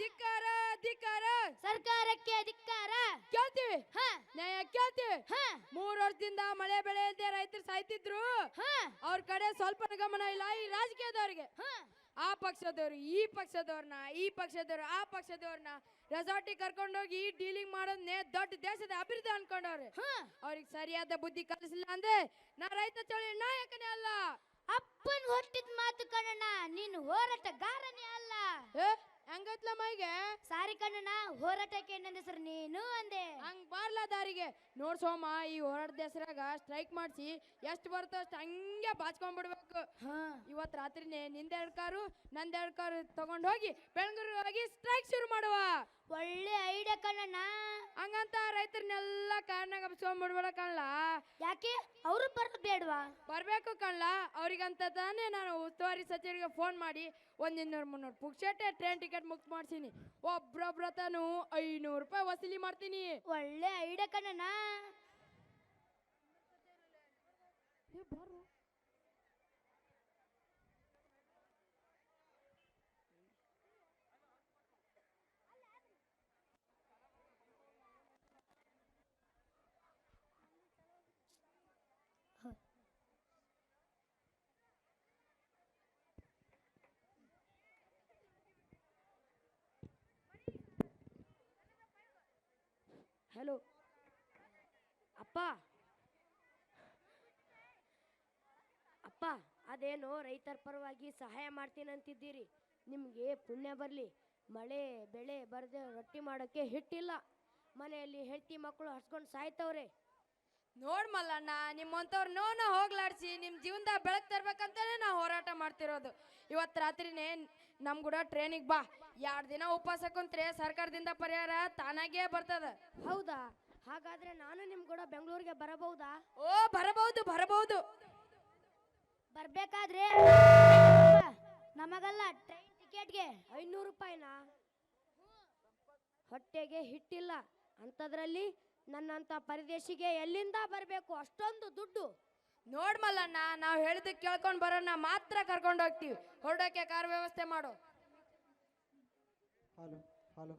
ಧಿಕ್ಕಾರ ಧಿಕ್ಕಾರ ಸರ್ಕಾರಕ್ಕೆ ಧಿಕ್ಕಾರ. ಕೇಳ್ತೀವಿ ಹ ನ್ಯಾಯ ಕೇಳ್ತೀವಿ. ಹ 3 ವರ್ಷದಿಂದ ಮಳೆ ಬೆಳೆ ಇಲ್ಲದೆ ರೈತರು ಸಾಯ್ತಿದ್ರು. ಹ ಅವ್ರ ಕಡೆ ಸ್ವಲ್ಪ ಗಮನ ಇಲ್ಲ ಈ ರಾಜಕೀಯದವ್ರಿಗೆ. ಹ ಆ ಪಕ್ಷದವ್ರು ಈ ಪಕ್ಷದವ್ರನ್ನ ಈ ಪಕ್ಷದವ್ರು ಆ ಪಕ್ಷದವ್ರನ್ನ ರೆಸಾರ್ಟಿಗೆ ಕರ್ಕೊಂಡೋಗಿ ಡೀಲಿಂಗ್ ಮಾಡೋದನ್ನೇ ದೊಡ್ಡ ದೇಶದ ಅಭಿವೃದ್ಧಿ ಅನ್ಕೊಂಡವ್ರೆ. ಹ ಅವ್ರಿಗೆ ಸರಿಯಾದ ಬುದ್ಧಿ ಕಲಿಸಿಲ್ಲ ಅಂದ್ರೆ ನಾ ರೈತ ಚಳವಳಿ ನಾಯಕನೇ ಅಲ್ಲ. ಅಪ್ಪನ್ ಹೊಟ್ಟಿದ ಮಾತು ಕಣಣ್ಣ, ನೀನು ಹೋರಾಟಗಾರನೇ ಅಲ್ಲ. ಏ ಹಂಗತ್ಲ ಮೈಗೆ ಸಾರಿ ಕಣಣ್ಣ, ಹೋರಾಟಕ್ಕೆ ನನ್ನ ಹೆಸರು ನೀನು ಅಂದೆ. ಹಂಗ್ ಬಾರ್ಲಾ ದಾರಿಗೆ ನೋಡ್ ಸೋಮ, ಈ ಹೋರಾಟದ ಹೆಸರಾಗ ಸ್ಟ್ರೈಕ್ ಮಾಡಿಸಿ ಎಷ್ಟು ಬರುತ್ತೋ ಅಷ್ಟು ಹಂಗೆ ಬಾಚ್ಕೊಂಡ್ಬಿಡ್ಬೇಕು. ಇವತ್ತು ರಾತ್ರಿನೇ ನಿಂದೆರಡು ಕಾರು ನಂದೆರಡು ಕಾರು ತಗೊಂಡ್ ಹೋಗಿ ಬೆಂಗಳೂರಿಗೆ ಹೋಗಿ ಸ್ಟ್ರೈಕ್ ಶುರು ಮಾಡುವ. ಒಳ್ಳೆ ಐಡಿಯಾ ಕಣಣ್ಣ. ಹಂಗಂತ ರೈತರನ್ನೆಲ್ಲ ಕಾರ್ನಾಗ ಹಬ್ಸ್ಕೊಂಡ್ಬಿಡ್ಬೇಡ ಕಣ್ಲ. ಯಾಕೆ ಅವರು ಬರೋದು ಬೇಡವಾ? ಬರ್ಬೇಕು ಕಣ್ಲ. ಅವ್ರಿಗಂತ ತಾನೇ ನಾನು ಉಸ್ತುವಾರಿ ಸಚಿವರಿಗೆ ಫೋನ್ ಮಾಡಿ 100-300 ಪುಕ್ಷಟೆ ಟ್ರೈನ್ ಟಿಕೆಟ್ ಮುಕ್ತ ಮಾಡ್ಸೀನಿ. ಒಬ್ರೊಬ್ರ ತಾನು 500 ರೂಪಾಯಿ ವಸೂಲಿ ಮಾಡ್ತೀನಿ. ಒಳ್ಳೆ ಐಡಿಯಾ ಕಣಣ್ಣ. ಹಲೋ ಅಪ್ಪ, ಅಪ್ಪ ಅದೇನೋ ರೈತರ ಪರವಾಗಿ ಸಹಾಯ ಮಾಡ್ತೀನಂತಿದ್ದೀರಿ. ನಿಮಗೆ ಪುಣ್ಯ ಬರಲಿ. ಮಳೆ ಬೆಳೆ ಬರದೆ ರೊಟ್ಟಿ ಮಾಡೋಕ್ಕೆ ಹಿಟ್ಟಿಲ್ಲ. ಮನೆಯಲ್ಲಿ ಹೆಂಡತಿ ಮಕ್ಕಳು ಹರ್ಸ್ಕೊಂಡು ಸಾಯ್ತವ್ರೆ. ನೋಡ್ ಮಲ್ಲಣ್ಣ, ನಿಮ್ಮಂಥವ್ರು ನೋನ ಹೋಗ್ಲಾಡ್ಸಿ ನಿಮ್ಮ ಜೀವನದಾಗ ಬೆಳಕು ತರ್ಬೇಕಂತಾನೆ ನಾವು ಹೋರಾಟ ಮಾಡ್ತಿರೋದು. ಇವತ್ತು ರಾತ್ರಿನೇ ನಮ್ ಕೂಡ ಟ್ರೈನಿಗೆ ಬಾ. 2 ದಿನ ಉಪವಾಸ ಕುಂತ್ರೆ ಸರ್ಕಾರದಿಂದ ಪರಿಹಾರ ತಾನಾಗೇ ಬರ್ತದ. ಹೌದಾ? ಹಾಗಾದ್ರೆ ನಾನು ನಿಮ್ ಕೂಡ ಬೆಂಗಳೂರಿಗೆ ಬರಬಹುದಾ? ಓ ಬರಬಹುದು ಬರಬಹುದು. ಬರ್ಬೇಕಾದ್ರೆ ನಮಗಲ್ಲ, ಟ್ರೈನ್ ಟಿಕೆಟ್ಗೆ 500 ರೂಪಾಯಿನಾ? ಹೊಟ್ಟೆಗೆ ಹಿಟ್ಟಿಲ್ಲ ಅಂಥದ್ರಲ್ಲಿ ನನ್ನಂತ ಪರದೇಶಿಗೆ ಎಲ್ಲಿಂದ ಬರಬೇಕು ಅಷ್ಟೊಂದು ದುಡ್ಡು? ನೋಡ್ ಮಲ್ಲಣ್ಣ, ನಾವು ಹೇಳಿದಕ್ಕೆ ಕೇಳ್ಕೊಂಡು ಬರೋಣ ಮಾತ್ರ ಕರ್ಕೊಂಡು ಹೋಗ್ತೀವಿ. ಹೊರಡೋಕೆ ಕಾರ್ ವ್ಯವಸ್ಥೆ ಮಾಡು. ಹಲೋ ಹಲೋ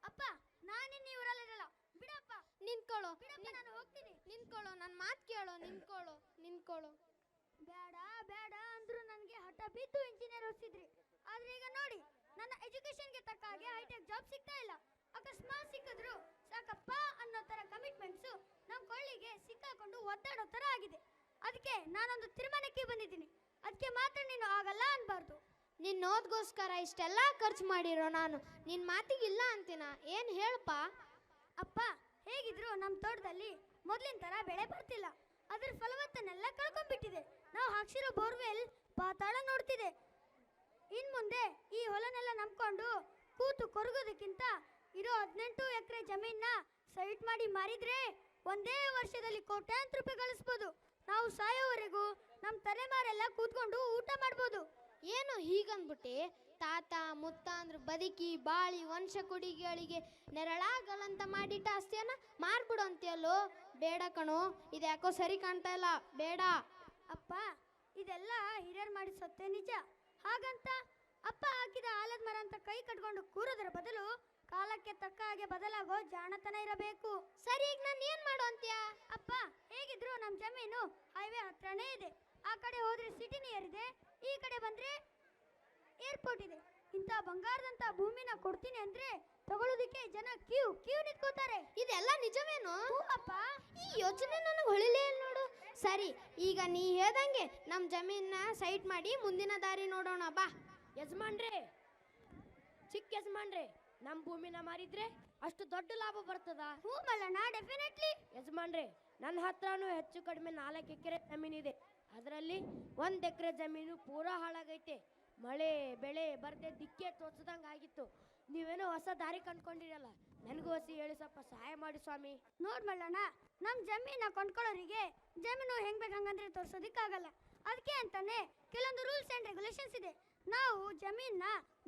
ಅಪ್ಪ, ನಾನಿನ್ನ ಊರಲ್ಲಿರಲ್ಲ. ಬಿಡಪ್ಪ, ನಿಂತ್ಕೊಳ್ಳೋ. ಬಿಡಪ್ಪ, ನಾನು ಹೋಗ್ತೀನಿ. ನಿಂತ್ಕೊಳ್ಳೋ, ನನ್ನ ಮಾತು ಕೇಳೋ. ನಿಂತ್ಕೊಳ್ಳೋ ನಿಂತ್ಕೊಳ್ಳೋ. ಬೇಡ ಬೇಡ ಅಂದ್ರು ನನಗೆ ಹಠ ಬಿದ್ದು ಇಂಜಿನಿಯರ್ ಓದಿಸಿದ್ರಿ. ಆದ್ರೆ ಈಗ ನೋಡಿ, ನನ್ನ ಎಜುಕೇಶನ್ಗೆ ತಕ್ಕ ಹಾಗೆ ಹೈಟೆಕ್ ಜಾಬ್ ಸಿಗ್ತಾ ಇಲ್ಲ. ಅಕಸ್ಮಾತ್ ಸಿಕ್ಕಿದ್ರು ಸಾಕಪ್ಪ ಅನ್ನೋ ತರ ಕಮಿಟ್ಮೆಂಟ್ಸು ನಮ್ಮ ಕೊಳ್ಳಿಗೆ ಸಿಕ್ಕಾಕೊಂಡು ಒದ್ದಾಡೋ ತರ ಆಗಿದೆ. ಅದಕ್ಕೆ ನಾನೊಂದು ತೀರ್ಮಾನಕ್ಕೆ ಬಂದಿದ್ದೀನಿ. ಅದಕ್ಕೆ ಮಾತ್ರ ನೀನು ಆಗಲ್ಲ ಅನ್ಬಾರ್ದು. ನಿನ್ನ ಓದ್ಗೋಸ್ಕರ ಇಷ್ಟೆಲ್ಲ ಖರ್ಚು ಮಾಡಿರೋ ನಾನು ನಿನ್ನ ಮಾತಿಗೆ ಇಲ್ಲ ಅಂತೀನ? ಏನು ಹೇಳಪ್ಪ? ಅಪ್ಪ, ಹೇಗಿದ್ರು ನಮ್ಮ ತೋಟದಲ್ಲಿ ಮೊದಲಿನ ಥರ ಬೆಳೆ ಬರ್ತಿಲ್ಲ. ಅದ್ರ ಫಲವತ್ತನ್ನೆಲ್ಲ ಕಳ್ಕೊಂಡ್ಬಿಟ್ಟಿದೆ. ನಾವು ಹಾಕ್ಸಿರೋ ಬೋರ್ವೆಲ್ ಪಾತಾಳ ನೋಡ್ತಿದೆ. ಇನ್ನು ಮುಂದೆ ಈ ಹೊಲನೆಲ್ಲ ನಂಬ್ಕೊಂಡು ಕೂತು ಕೊರಗೋದಕ್ಕಿಂತ ಇರೋ 18 ಎಕರೆ ಜಮೀನ ಸೈಟ್ ಮಾಡಿ ಮಾರಿದ್ರೆ ಒಂದೇ ವರ್ಷದಲ್ಲಿ ಕೋಟ್ಯಾಂತರ ರೂಪಾಯಿ ಗಳಿಸ್ಬೋದು. ನಾವು ಸಾಯೋವರೆಗೂ ನಮ್ಮ ತಲೆಮಾರೆಲ್ಲ ಕೂತ್ಕೊಂಡು ಊಟ ಮಾಡ್ಬೋದು. ಏನು ಹೀಗಂದ್ಬಿಟ್ಟೆ? ತಾತ ಮುತ್ತ ಅಂದ್ರು ಬದುಕಿ ಬಾಳಿ ವಂಶ ಕುಡಿಗಳಿಗೆ ನೆರಳಾಗಲ್ಲಂತ ಮಾಡಿಟ್ಟ ಆಸ್ತಿಯನ್ನ ಮಾರ್ಬಿಡು ಅಂತೀಯಲ್ಲೋ? ಬೇಡ ಕಣೋ, ಇದು ಯಾಕೋ ಸರಿ ಕಾಣ್ತಾ ಇಲ್ಲ. ಬೇಡ ಅಪ್ಪ, ಇದೆಲ್ಲ ಹಿರಿಯರು ಮಾಡಿ ಸೊತ್ತೆ ನಿಜ. ಹಾಗಂತ ಅಪ್ಪ ಹಾಕಿದ ಆಲದ ಮರ ಅಂತ ಕೈ ಕಟ್ಕೊಂಡು ಕೂರೋದ್ರ ಬದಲು ಕಾಲಕ್ಕೆ ತಕ್ಕ ಹಾಗೆ ಬದಲಾಗೋ ಜಾಣತನ ಇರಬೇಕು. ಸರಿ, ಈಗ ನಾನು ಏನ್ ಮಾಡು ಅಂತ್ಯಾ? ಅಪ್ಪ, ಹೇಗಿದ್ರು ನಮ್ಮ ಜಮೀನು ಹೈವೇ ಹತ್ರನೇ ಇದೆ. ಆ ಕಡೆ ಹೋದ್ರೆ ಸಿಟಿ ನಿಯರ್ ಇದೆ, ಈ ಕಡೆ ಬಂದ್ರೆ ಏರ್ಪೋರ್ಟ್ ಇದೆ. ಇಂಥ ಬಂಗಾರದಂತ ಭೂಮಿನ ಕೊಡ್ತೀನಿ ಅಂದ್ರೆ ತಗೊಳ್ಳೋದಕ್ಕೆ ಜನ ಕ್ಯೂ ನಿಂತ್ಕೋತಾರೆ. ಇದೆಲ್ಲ ನಿಜವೇನು? ಅಪ್ಪ, ಈ ಯೋಚನೆ ನನಗೆ ಹೊಳಿಲೇ ಇಲ್ಲ ನೋಡು. ಸರಿ, ಈಗ ನೀ ಹೇಳ್ದಂಗೆ ನಮ್ಮ ಜಮೀನ ಸೈಟ್ ಮಾಡಿ ಮುಂದಿನ ದಾರಿ ನೋಡೋಣ ಬಾ. ಯಜಮಾನ್ರೆ, ಚಿಕ್ಕ ಯಜಮಾನ್ರೆ, ನಮ್ಮ ಭೂಮಿನ ಮಾರಿದ್ರೆ ಅಷ್ಟು ದೊಡ್ಡ ಲಾಭ ಬರ್ತದ? ಹ್ಞೂ ಮಲ್ಲಣ್ಣ, ಡೆಫಿನೆಟ್ಲಿ. ಯಜಮಾನ್ರೆ, ನನ್ನ ಹತ್ರನೂ ಹೆಚ್ಚು ಕಡಿಮೆ 4 ಎಕರೆ ಜಮೀನಿದೆ. ಅದರಲ್ಲಿ 1 ಎಕರೆ ಜಮೀನು ಪೂರಾ ಹಾಳಾಗೈತೆ. ಮಳೆ ಬೆಳೆ ಬರದೆ ದಿಕ್ಕೆ ತೋಚದಂಗೆ ಆಗಿತ್ತು. ನೀವೇನೋ ಹೊಸ ದಾರಿ ಕಂಡ್ಕೊಂಡಿರಲ್ಲ, ನನಗೂ ಹೊಸಿ ಹೇಳಿ ಸ್ವಲ್ಪ ಸಹಾಯ ಮಾಡಿ ಸ್ವಾಮಿ. ನೋಡ್ ಮಲ್ಲಣ್ಣ, ನಮ್ಮ ಜಮೀನ ಕೊಂಡ್ಕೊಳ್ಳೋರಿಗೆ ಜಮೀನು ಹೆಂಗ್ ಬೇಕು ಹಂಗಂದ್ರೆ ತೋರ್ಸೋದಿಕ್ಕಾಗಲ್ಲ. ಅದಕ್ಕೆ ಅಂತಾನೆ ಕೆಲವೊಂದು ರೂಲ್ಸ್ ಆ್ಯಂಡ್ ರೆಗ್ಯುಲೇಷನ್ಸ್ ಇದೆ. ನಾವು ಜಮೀನ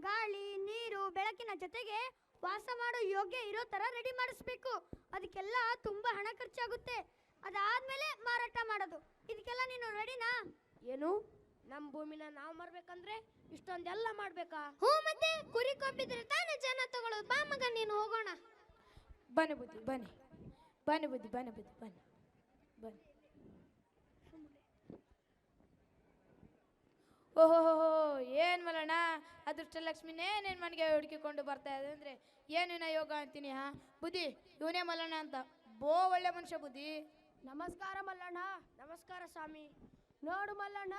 ಗಾಳಿ ನೀರು ಬೆಳಕಿನ ಜೊತೆಗೆ ವಾಸ ಮಾಡೋ ಯೋಗ್ಯ ಇರೋ ಥರ ರೆಡಿ ಮಾಡಿಸ್ಬೇಕು. ಅದಕ್ಕೆಲ್ಲ ತುಂಬ ಹಣ ಖರ್ಚಾಗುತ್ತೆ. ಅದಾದ್ಮೇಲೆ ಮಾರಾಟ ಮಾಡೋದು. ಇದಕ್ಕೆಲ್ಲ ನೀನು ರೆಡಿನಾ? ಏನು, ನಮ್ಮ ಭೂಮಿನ ನಾವು ಮಾರ್ಬೇಕಂದ್ರೆ ಇಷ್ಟೊಂದೆಲ್ಲ ಮಾಡ್ಬೇಕಾ? ಹ್ಞೂ, ಮತ್ತೆ ಕುರಿ ಕೊಂಬಿದ್ರೆ ತಾನೇ ಜನ ಬನ್ನಿ ಬುದ್ಧಿ ಬನ್ನಿ, ಬನ್ನಿ ಬುದ್ಧಿ, ಬನ್ನಿ ಬುದ್ಧಿ, ಬನ್ನಿ ಬನ್ನಿ. ಓಹೋ ಏನು ಮಲ್ಲಣ್ಣ, ಅದೃಷ್ಟಲಕ್ಷ್ಮಿನೇ ನಿನ್ನ ಮನೆಗೆ ಹುಡುಕಿಕೊಂಡು ಬರ್ತಾ ಇದೆ ಅಂದರೆ ಏನಿನ ಯೋಗ ಅಂತೀನಿ. ಹಾ ಬುದ್ಧಿ, ಇವನೇ ಮಲ್ಲಣ್ಣ ಅಂತ, ಬೋ ಒಳ್ಳೆ ಮನುಷ್ಯ ಬುದ್ಧಿ. ನಮಸ್ಕಾರ ಮಲ್ಲಣ್ಣ. ನಮಸ್ಕಾರ ಸ್ವಾಮಿ. ನೋಡು ಮಲ್ಲಣ್ಣ,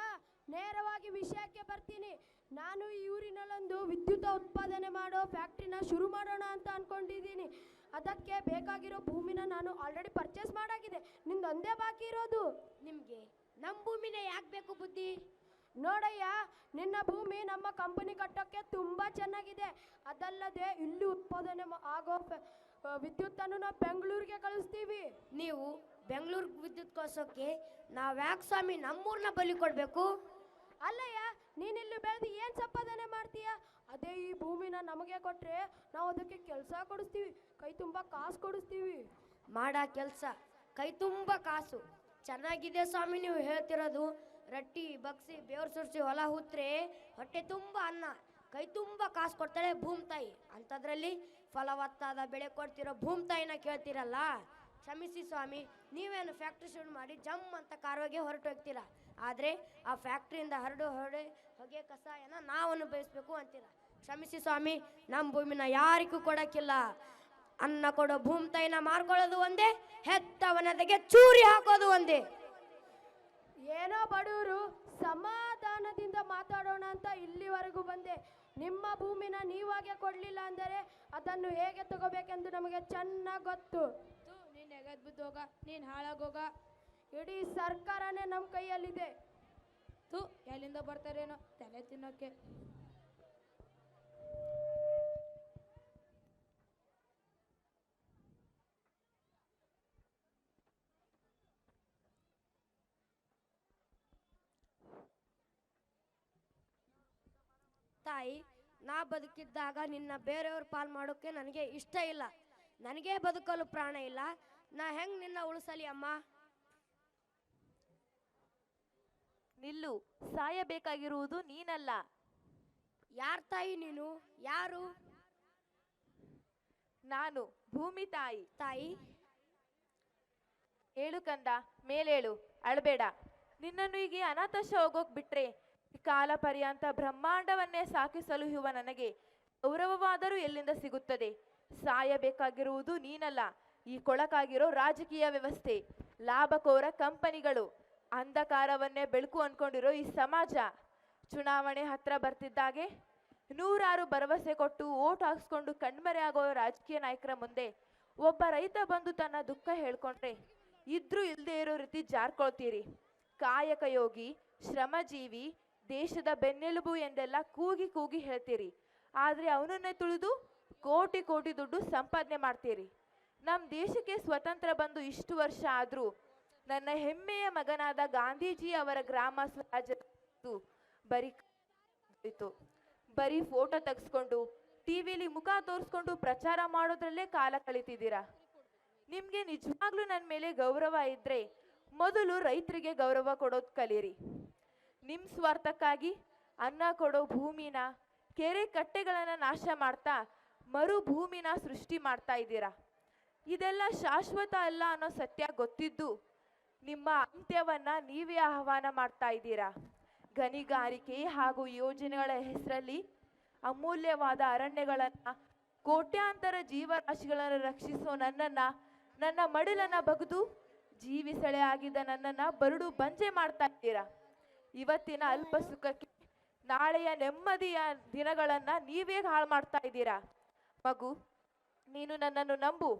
ನೇರವಾಗಿ ವಿಷಯಕ್ಕೆ ಬರ್ತೀನಿ. ನಾನು ಈ ಊರಿನಲ್ಲೊಂದು ವಿದ್ಯುತ್ ಉತ್ಪಾದನೆ ಮಾಡೋ ಫ್ಯಾಕ್ಟ್ರಿನ ಶುರು ಮಾಡೋಣ ಅಂತ ಅನ್ಕೊಂಡಿದ್ದೀನಿ. ಅದಕ್ಕೆ ಬೇಕಾಗಿರೋ ಭೂಮಿನ ನಾನು ಆಲ್ರೆಡಿ ಪರ್ಚೇಸ್ ಮಾಡಾಗಿದೆ. ನಿಂದೊಂದೇ ಬಾಕಿ ಇರೋದು. ನಿಮಗೆ ನಮ್ಮ ಭೂಮಿನೇ ಯಾಕೆ ಬೇಕು ಬುದ್ಧಿ? ನೋಡಯ್ಯ, ನಿನ್ನ ಭೂಮಿ ನಮ್ಮ ಕಂಪನಿ ಕಟ್ಟೋಕ್ಕೆ ತುಂಬ ಚೆನ್ನಾಗಿದೆ. ಅದಲ್ಲದೆ ಇಲ್ಲಿ ಉತ್ಪಾದನೆ ಆಗೋ ವಿದ್ಯುತ್ತನ್ನು ನಾವು ಬೆಂಗಳೂರಿಗೆ ಕಳಿಸ್ತೀವಿ. ನೀವು ಬೆಂಗಳೂರಿಗೆ ವಿದ್ಯುತ್ ಕಳ್ಸೋಕ್ಕೆ ನಾವ್ಯಾಕೆ ಸ್ವಾಮಿ ನಮ್ಮೂರನ್ನ ಬಲಿ ಕೊಡಬೇಕು? ಅಲ್ಲಯ್ಯ, ನೀನಿಲ್ಲಿ ಬೆಳೆದು ಏನು ಸಂಪಾದನೆ ಮಾಡ್ತೀಯ? ಅದೇ ಈ ಭೂಮಿನ ನಮಗೆ ಕೊಟ್ಟರೆ ನಾವು ಅದಕ್ಕೆ ಕೆಲಸ ಕೊಡಿಸ್ತೀವಿ, ಕೈ ತುಂಬ ಕಾಸು ಕೊಡಿಸ್ತೀವಿ. ಮಾಡ ಕೆಲಸ ಕೈ ತುಂಬ ಕಾಸು. ಚೆನ್ನಾಗಿದೆ ಸ್ವಾಮಿ ನೀವು ಹೇಳ್ತಿರೋದು. ರೊಟ್ಟಿ ಬಗ್ಸಿ ಬೇವ್ರು ಸುರಿಸಿ ಹೊಲ ಹೂತ್ರೆ ಹೊಟ್ಟೆ ತುಂಬ ಅನ್ನ, ಕೈ ತುಂಬ ಕಾಸು ಕೊಡ್ತಾಳೆ ಭೂಮಿ ತಾಯಿ. ಅಂಥದ್ರಲ್ಲಿ ಫಲವತ್ತಾದ ಬೆಳೆ ಕೊಡ್ತಿರೋ ಭೂಮಿ ತಾಯಿನ ಕೇಳ್ತೀರಲ್ಲ. ಕ್ಷಮಿಸಿ ಸ್ವಾಮಿ, ನೀವೇನು ಫ್ಯಾಕ್ಟ್ರಿ ಶುರು ಮಾಡಿ ಜಮ್ ಅಂತ ಕಾರವಾಗೆ ಹೊರಟು ಹೋಗ್ತೀರಾ. ಆದರೆ ಆ ಫ್ಯಾಕ್ಟ್ರಿಯಿಂದ ಹೊಗೆ ಕಸಾಯನ ನಾವು ಅನುಭವಿಸ್ಬೇಕು ಅಂತೀರ. ಕ್ಷಮಿಸಿ ಸ್ವಾಮಿ, ನಮ್ಮ ಭೂಮಿನ ಯಾರಿಗೂ ಕೊಡೋಕ್ಕಿಲ್ಲ. ಅನ್ನ ಕೊಡೋ ಭೂಮಿ ತಾಯಿನ ಮಾರ್ಕೊಳ್ಳೋದು ಒಂದೇ, ಹೆತ್ತವನದಗೆ ಚೂರಿ ಹಾಕೋದು ಒಂದೇ. ಏನೋ ಬಡವರು ಸಮಾಧಾನದಿಂದ ಮಾತಾಡೋಣ ಅಂತ ಇಲ್ಲಿವರೆಗೂ ಬಂದೆ. ನಿಮ್ಮ ಭೂಮಿನ ನೀವಾಗೆ ಕೊಡಲಿಲ್ಲ ಅಂದರೆ ಅದನ್ನು ಹೇಗೆ ತಗೋಬೇಕೆಂದು ನಮಗೆ ಚೆನ್ನಾಗಿ ಗೊತ್ತು. ನೀನು ಎಗದ್ ಬಿದ್ದೋಗ, ನೀನು ಹಾಳಾಗೋಗ. ಇಡೀ ಸರ್ಕಾರನೇ ನಮ್ಮ ಕೈಯಲ್ಲಿದೆ. ಎಲ್ಲಿಂದ ಬರ್ತಾರೇನೋ ತಲೆ ತಿನ್ನೋಕ್ಕೆ. ತಾಯಿ, ನಾ ಬದುಕಿದ್ದಾಗ ನಿನ್ನ ಬೇರೆಯವ್ರ ಪಾಲ್ ಮಾಡೋಕ್ಕೆ ನನಗೆ ಇಷ್ಟ ಇಲ್ಲ. ನನಗೆ ಬದುಕಲು ಪ್ರಾಣ ಇಲ್ಲ. ನಾ ಹೆಂಗ್ ನಿನ್ನ ಉಳಿಸಲಿ ಅಮ್ಮ? ನಿಲ್ಲು, ಸಾಯಬೇಕಾಗಿರುವುದು ನೀನಲ್ಲ. ಯಾರ್ ತಾಯಿ ನೀನು? ಯಾರು? ನಾನು ಭೂಮಿ ತಾಯಿ. ತಾಯಿ, ಏಳು ಕಂದ, ಮೇಲೇಳು, ಅಳಬೇಡ. ನಿನ್ನನ್ನು ಹೀಗೆ ಅನಾಥಾಶ ಹೋಗೋಕ್ ಬಿಟ್ರೆ ಕಾಲ ಪರ್ಯಂತ ಬ್ರಹ್ಮಾಂಡವನ್ನೇ ಸಾಕಿಸಲು ಇರುವ ನನಗೆ ಗೌರವವಾದರೂ ಎಲ್ಲಿಂದ ಸಿಗುತ್ತದೆ? ಸಾಯಬೇಕಾಗಿರುವುದು ನೀನಲ್ಲ, ಈ ಕೊಳಕಾಗಿರೋ ರಾಜಕೀಯ ವ್ಯವಸ್ಥೆ, ಲಾಭಕೋರ ಕಂಪನಿಗಳು, ಅಂಧಕಾರವನ್ನೇ ಬೆಳಕು ಅನ್ಕೊಂಡಿರೋ ಈ ಸಮಾಜ. ಚುನಾವಣೆ ಹತ್ರ ಬರ್ತಿದ್ದಾಗೆ ನೂರಾರು ಭರವಸೆ ಕೊಟ್ಟು ಓಟ್ ಹಾಕ್ಸ್ಕೊಂಡು ಕಣ್ಮರೆ ಆಗೋ ರಾಜಕೀಯ ನಾಯಕರ ಮುಂದೆ ಒಬ್ಬ ರೈತ ಬಂದು ತನ್ನ ದುಃಖ ಹೇಳ್ಕೊಂಡ್ರೆ ಇದ್ರೂ ಇಲ್ಲದೆ ಇರೋ ರೀತಿ ಜಾರ್ಕೊಳ್ತೀರಿ. ಕಾಯಕ ಯೋಗಿ, ಶ್ರಮಜೀವಿ, ದೇಶದ ಬೆನ್ನೆಲುಬು ಎಂದೆಲ್ಲ ಕೂಗಿ ಕೂಗಿ ಹೇಳ್ತೀರಿ. ಆದರೆ ಅವನನ್ನೇ ತುಳಿದು ಕೋಟಿ ಕೋಟಿ ದುಡ್ಡು ಸಂಪಾದನೆ ಮಾಡ್ತೀರಿ. ನಮ್ಮ ದೇಶಕ್ಕೆ ಸ್ವತಂತ್ರ ಬಂದು ಇಷ್ಟು ವರ್ಷ ಆದರೂ ನನ್ನ ಹೆಮ್ಮೆಯ ಮಗನಾದ ಗಾಂಧೀಜಿ ಅವರ ಗ್ರಾಮ ಸ್ವರಾಜ್ಯ ಬರೀ ಫೋಟೋ ತೆಗೆಸ್ಕೊಂಡು ಟಿವಿಲಿ ಮುಖ ತೋರಿಸ್ಕೊಂಡು ಪ್ರಚಾರ ಮಾಡೋದ್ರಲ್ಲೇ ಕಾಲ ಕಳೀತಿದ್ದೀರಾ. ನಿಮ್ಗೆ ನಿಜವಾಗ್ಲೂ ನನ್ನ ಮೇಲೆ ಗೌರವ ಇದ್ರೆ ಮೊದಲು ರೈತರಿಗೆ ಗೌರವ ಕೊಡೋದು ಕಲೀರಿ. ನಿಮ್ಮ ಸ್ವಾರ್ಥಕ್ಕಾಗಿ ಅನ್ನ ಕೊಡೋ ಭೂಮಿನ, ಕೆರೆ ಕಟ್ಟೆಗಳನ್ನ ನಾಶ ಮಾಡ್ತಾ ಮರು ಭೂಮಿನ ಸೃಷ್ಟಿ ಮಾಡ್ತಾ ಇದ್ದೀರಾ. ಇದೆಲ್ಲ ಶಾಶ್ವತ ಅಲ್ಲ ಅನ್ನೋ ಸತ್ಯ ಗೊತ್ತಿದ್ದು ನಿಮ್ಮ ಅಂತ್ಯವನ್ನ ನೀವೇ ಆಹ್ವಾನ ಮಾಡ್ತಾ ಇದ್ದೀರಾ. ಗಣಿಗಾರಿಕೆ ಹಾಗೂ ಯೋಜನೆಗಳ ಹೆಸರಲ್ಲಿ ಅಮೂಲ್ಯವಾದ ಅರಣ್ಯಗಳನ್ನ, ಕೋಟ್ಯಾಂತರ ಜೀವರಾಶಿಗಳನ್ನು ರಕ್ಷಿಸೋ ನನ್ನ ಮಡಿಲನ್ನ ಬಗೆದು ಜೀವಿಸಳೆ ಆಗಿದ್ದ ನನ್ನನ್ನ ಬರಡು ಬಂಜೆ ಮಾಡ್ತಾ ಇದ್ದೀರಾ. ಇವತ್ತಿನ ಅಲ್ಪ ಸುಖಕ್ಕೆ ನಾಳೆಯ ನೆಮ್ಮದಿಯ ದಿನಗಳನ್ನ ನೀವೇ ಹಾಳು ಮಾಡ್ತಾ ಇದ್ದೀರಾ. ಮಗು, ನೀನು ನನ್ನನ್ನು ನಂಬು.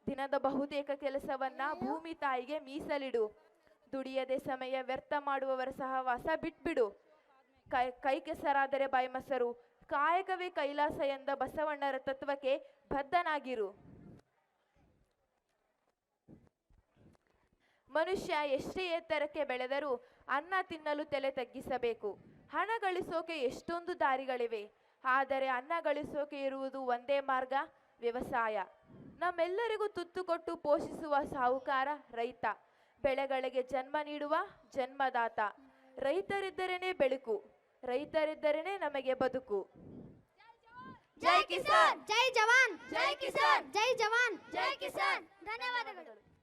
ದಿನದ ಬಹುತೇಕ ಕೆಲಸವನ್ನ ಭೂಮಿ ತಾಯಿಗೆ ಮೀಸಲಿಡು. ದುಡಿಯದೆ ಸಮಯ ವ್ಯರ್ಥ ಮಾಡುವವರ ಸಹವಾಸ ಬಿಟ್ಬಿಡು. ಕೈ ಕೆಸರಾದರೆ ಬಾಯಿ ಮೊಸರು, ಕಾಯಕವೇ ಕೈಲಾಸ ಎಂದ ಬಸವಣ್ಣರ ತತ್ವಕ್ಕೆ ಬದ್ಧನಾಗಿರು. ಮನುಷ್ಯ ಎಷ್ಟೇ ಎತ್ತರಕ್ಕೆ ಬೆಳೆದರೂ ಅನ್ನ ತಿನ್ನಲು ತಲೆ ತಗ್ಗಿಸಬೇಕು. ಹಣ ಗಳಿಸೋಕೆ ಎಷ್ಟೊಂದು ದಾರಿಗಳಿವೆ, ಆದರೆ ಅನ್ನ ಗಳಿಸೋಕೆ ಇರುವುದು ಒಂದೇ ಮಾರ್ಗ, ವ್ಯವಸಾಯ. ನಮ್ಮೆಲ್ಲರಿಗೂ ತುತ್ತು ಕೊಟ್ಟು ಪೋಷಿಸುವ ಸಾಹುಕಾರ ರೈತ. ಬೆಳೆಗಳಿಗೆ ಜನ್ಮ ನೀಡುವ ಜನ್ಮದಾತ. ರೈತರಿದ್ದರೇನೆ ಬೆಳಕು, ರೈತರಿದ್ದರೇನೆ ನಮಗೆ ಬದುಕು. ಜೈ ಕಿಸಾನ್, ಜೈ ಜವಾನ್, ಜೈ ಕಿಸಾನ್, ಜೈ ಜವಾನ್, ಜೈ ಕಿಸಾನ್. ಧನ್ಯವಾದಗಳು.